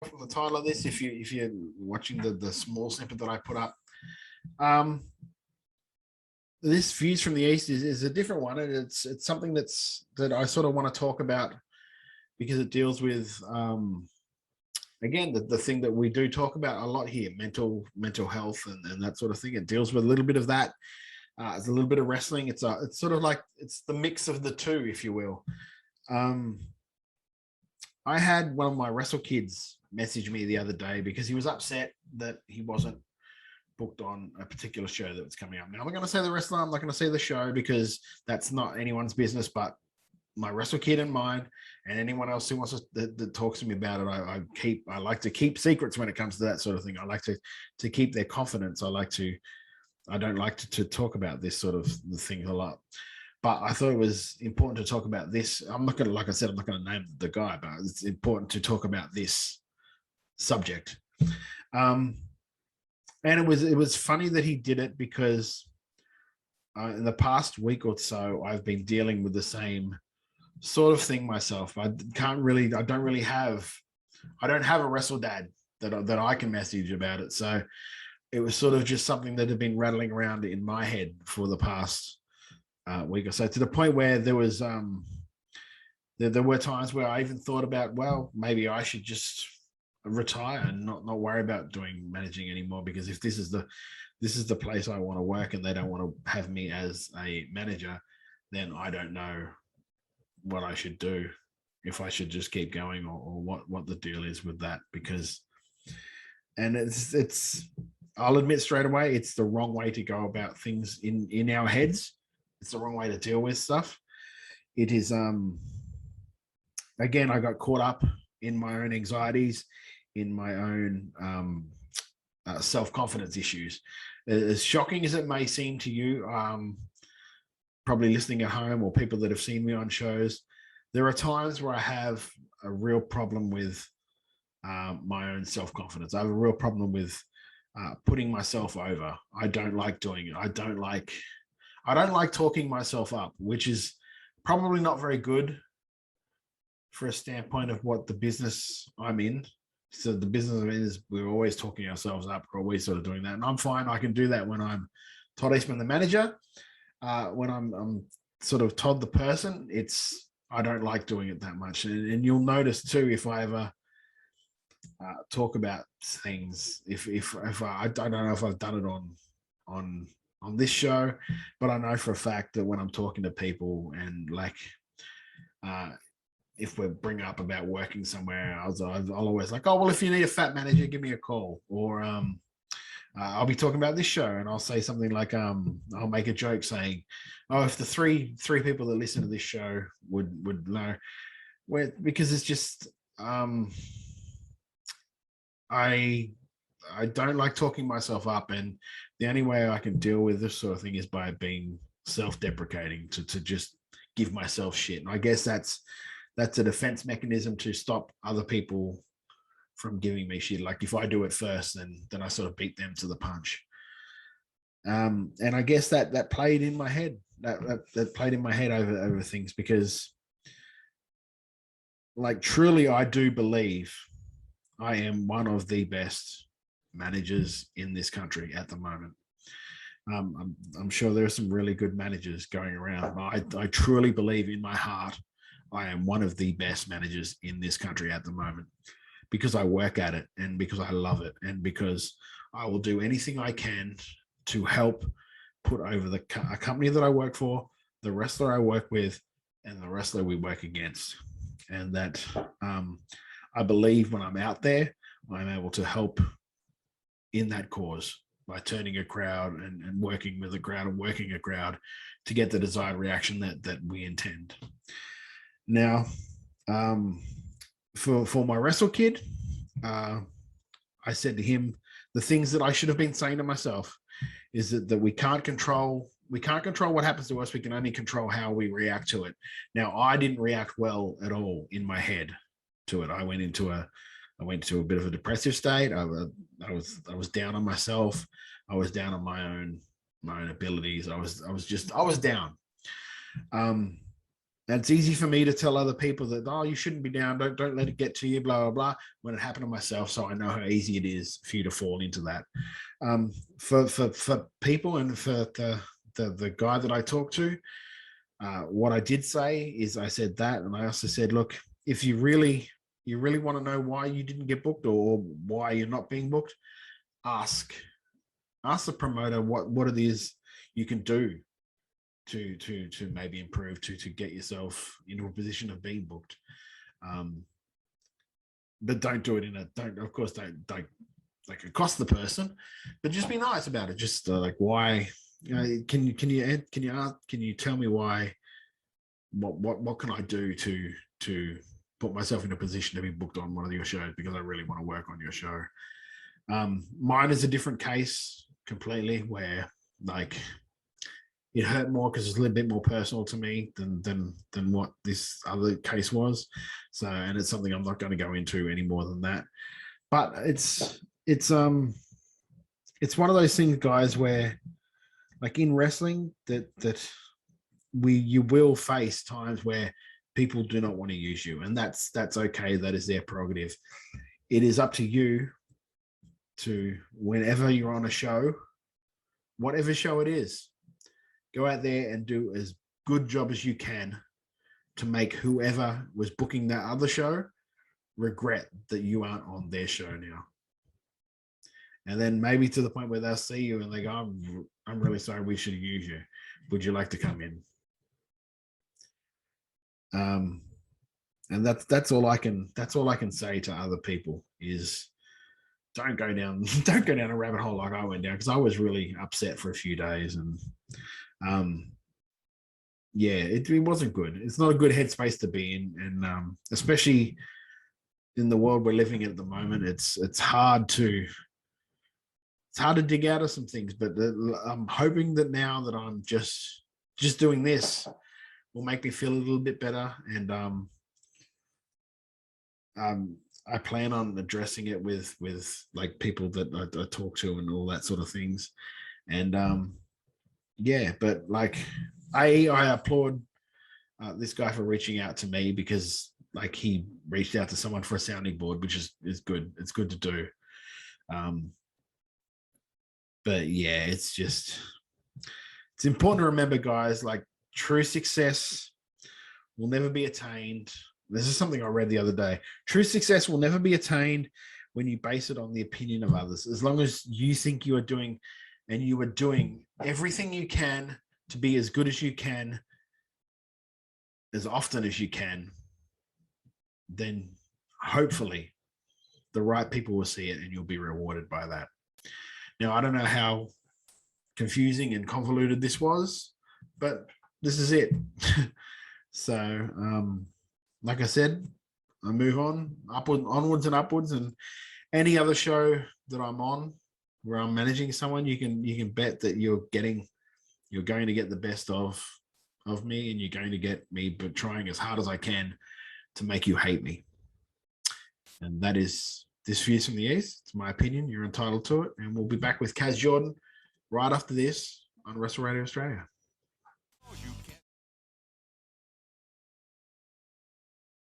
from the title of this, if you're watching the small snippet that I put up, this Views from the East is a different one, and it's something that I sort of want to talk about because it deals with again the thing that we do talk about a lot here, mental health and that sort of thing. It deals with a little bit of that. It's a little bit of wrestling. It's sort of like it's the mix of the two, if you will. I had one of my wrestle kids message me the other day because he was upset that he wasn't booked on a particular show that was coming up. Now, I'm not going to say the wrestler, I'm not going to say the show because that's not anyone's business, but my wrestle kid and mine, and anyone else who wants to that talks to me about it, I like to keep secrets when it comes to that sort of thing. I like to keep their confidence. I don't like to talk about this sort of thing a lot. But I thought it was important to talk about this. I'm not going to, like I said, I'm not going to name the guy, but it's important to talk about this subject. And it was funny that he did it because in the past week or so, I've been dealing with the same sort of thing myself. I don't really have a wrestle dad that I can message about it. So it was sort of just something that had been rattling around in my head for the past week or so, to the point where there was there were times where I even thought about, well, maybe I should just retire and not worry about doing managing anymore, because if this is the place I want to work and they don't want to have me as a manager, then I don't know what I should do, if I should just keep going or what the deal is with that. Because and it's I'll admit straight away, it's the wrong way to go about things in our heads. It's the wrong way to deal with stuff. It is again, I got caught up in my own anxieties, in my own self-confidence issues. As shocking as it may seem to you, probably listening at home or people that have seen me on shows, there are times where I have a real problem with my own self-confidence. I have a real problem with putting myself over. I don't like doing it. I don't like talking myself up, which is probably not very good for a standpoint of what the business I'm in. So the business I'm in is we're always talking ourselves up. We're always sort of doing that. And I'm fine. I can do that when I'm Todd Eastman, the manager. When I'm sort of Todd the person, I don't like doing it that much. And you'll notice too, if I ever talk about things, if I don't know if I've done it on this show, but I know for a fact that when I'm talking to people and like if we bring up about working somewhere, I'll always like, oh well, if you need a fat manager, give me a call. Or I'll be talking about this show and I'll say something like I'll make a joke saying, oh, if the three people that listen to this show would know, because it's just I don't like talking myself up, and the only way I can deal with this sort of thing is by being self-deprecating, to just give myself shit. And I guess that's a defense mechanism to stop other people from giving me shit. Like if I do it first, then I sort of beat them to the punch. And I guess that played in my head. That played in my head over things, because like truly I do believe I am one of the best managers in this country at the moment. I'm sure there are some really good managers going around. I truly believe in my heart I am one of the best managers in this country at the moment, because I work at it and because I love it and because I will do anything I can to help put over a company that I work for, the wrestler I work with, and the wrestler we work against. And that I believe when I'm out there, I'm able to help in that cause by turning a crowd and working with a crowd and working a crowd to get the desired reaction that we intend. Now, for my wrestle kid, I said to him, the things that I should have been saying to myself is that we can't control what happens to us. We can only control how we react to it. Now, I didn't react well at all in my head to it. I went into a bit of a depressive state. I was down on myself. I was down on my own abilities. I was down. And it's easy for me to tell other people that, oh, you shouldn't be down. Don't let it get to you, blah, blah, blah, when it happened to myself. So I know how easy it is for you to fall into that. For people and for the guy that I talked to, what I did say is I said that. And I also said, look, if you really want to know why you didn't get booked or why you're not being booked, ask the promoter what it is you can do to maybe improve to get yourself into a position of being booked. But don't do it don't like accost the person, but just be nice about it. Just like, why, can you tell me why, what can I do to put myself in a position to be booked on one of your shows, because I really want to work on your show. Mine is a different case completely, where like it hurt more because it's a little bit more personal to me than what this other case was. So, and it's something I'm not going to go into any more than that. But it's one of those things, guys, where like in wrestling that you will face times where people do not want to use you, and that's okay. That is their prerogative. It is up to you to, whenever you're on a show, whatever show it is, go out there and do as good job as you can to make whoever was booking that other show regret that you aren't on their show now. And then maybe to the point where they'll see you and they go, I'm really sorry, we should have used you. Would you like to come in? And that's all I can say to other people is don't go down a rabbit hole like I went down, because I was really upset for a few days. And yeah, it wasn't good. It's not a good headspace to be in, and especially in the world we're living in at the moment, it's hard to dig out of some things. But I'm hoping that now that I'm just doing this will make me feel a little bit better, and I plan on addressing it with like people that I talk to and all that sort of things. And yeah, but like I applaud this guy for reaching out to me, because like he reached out to someone for a sounding board, which is good. It's good to do. But yeah, it's important to remember, guys, like true success will never be attained. This is something I read the other day. True success will never be attained when you base it on the opinion of others. As long as you think you are doing, and you are doing everything you can to be as good as you can, as often as you can, then hopefully the right people will see it and you'll be rewarded by that. Now, I don't know how confusing and convoluted this was, but this is it. So, like I said, I move on, onwards and upwards, and any other show that I'm on where I'm managing someone, you can bet that you're going to get the best of me, and you're going to get me but trying as hard as I can to make you hate me. And that is this Views from the East. It's my opinion. You're entitled to it. And we'll be back with Kaz Jordan right after this on Wrestle Radio Australia.